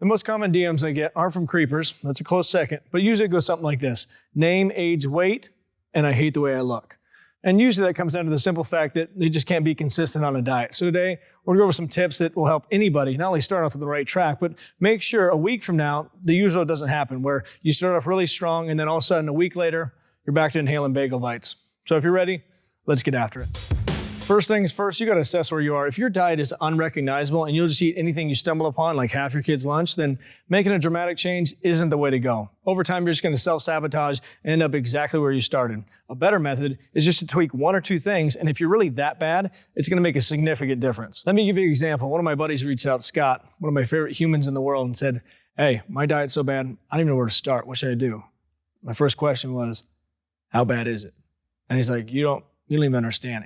The most common DMs I get are from creepers. That's a close second, but usually it goes something like this: name, age, weight, and I hate the way I look. And usually that comes down to the simple fact that they just can't be consistent on a diet. So today, we're gonna go over some tips that will help anybody not only start off with the right track, but make sure a week from now, the usual doesn't happen, where you start off really strong and then all of a sudden a week later, you're back to inhaling bagel bites. So if you're ready, let's get after it. First things first, you gotta assess where you are. If your diet is unrecognizable and you'll just eat anything you stumble upon, like half your kid's lunch, then making a dramatic change isn't the way to go. Over time, you're just gonna self-sabotage and end up exactly where you started. A better method is just to tweak one or two things, and if you're really that bad, it's gonna make a significant difference. Let me give you an example. One of my buddies reached out, Scott, one of my favorite humans in the world, and said, "Hey, my diet's so bad, I don't even know where to start. What should I do?" My first question was, "How bad is it?" And he's like, you don't even understand.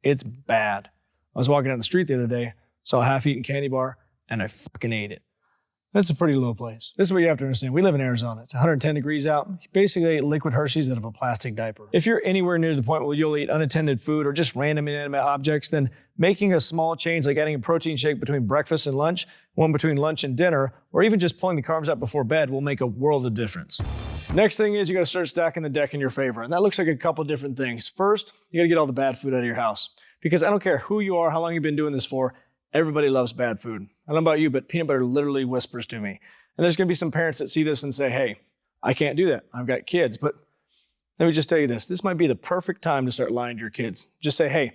It's bad. I was walking down the street the other day, saw a half-eaten candy bar, and I fucking ate it. That's a pretty low place. This is what you have to understand. We live in Arizona. It's 110 degrees out. You basically ate liquid Hershey's out of a plastic diaper. If you're anywhere near the point where you'll eat unattended food or just random inanimate objects, then making a small change like adding a protein shake between breakfast and lunch, one between lunch and dinner, or even just pulling the carbs out before bed will make a world of difference. Next thing is you gotta start stacking the deck in your favor. And that looks like a couple different things. First, you gotta get all the bad food out of your house. Because I don't care who you are, how long you've been doing this for, everybody loves bad food. I don't know about you, but peanut butter literally whispers to me. And there's gonna be some parents that see this and say, hey, I can't do that. I've got kids. But let me just tell you this might be the perfect time to start lying to your kids. Just say, hey,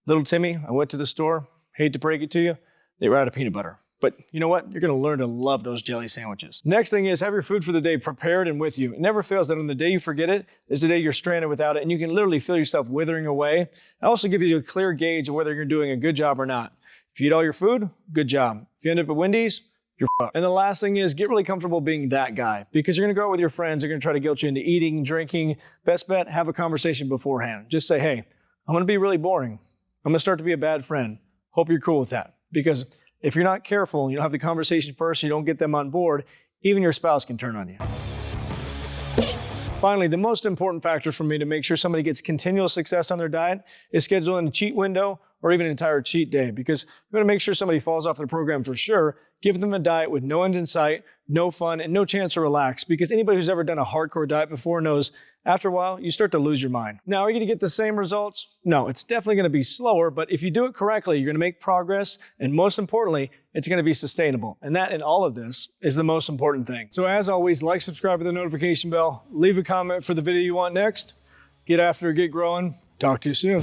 little Timmy, I went to the store, hate to break it to you, they were out of peanut butter. But you know what? You're gonna learn to love those jelly sandwiches. Next thing is have your food for the day prepared and with you. It never fails that on the day you forget it is the day you're stranded without it, and you can literally feel yourself withering away. It also gives you a clear gauge of whether you're doing a good job or not. If you eat all your food, good job. If you end up at Wendy's, you're fucked. And the last thing is get really comfortable being that guy, because you're gonna go out with your friends, they're gonna try to guilt you into eating, drinking. Best bet, have a conversation beforehand. Just say, hey, I'm gonna be really boring. I'm gonna start to be a bad friend. Hope you're cool with that. Because if you're not careful, you don't have the conversation first, you don't get them on board, even your spouse can turn on you. Finally, the most important factor for me to make sure somebody gets continual success on their diet is scheduling a cheat window or even an entire cheat day, because we want to make sure somebody falls off their program for sure. Give them a diet with no end in sight, no fun, and no chance to relax, because anybody who's ever done a hardcore diet before knows after a while, you start to lose your mind. Now, are you gonna get the same results? No, it's definitely gonna be slower, but if you do it correctly, you're gonna make progress, and most importantly, it's gonna be sustainable. And that in all of this is the most important thing. So as always, like, subscribe with the notification bell, leave a comment for the video you want next, get after it, get growing, talk to you soon.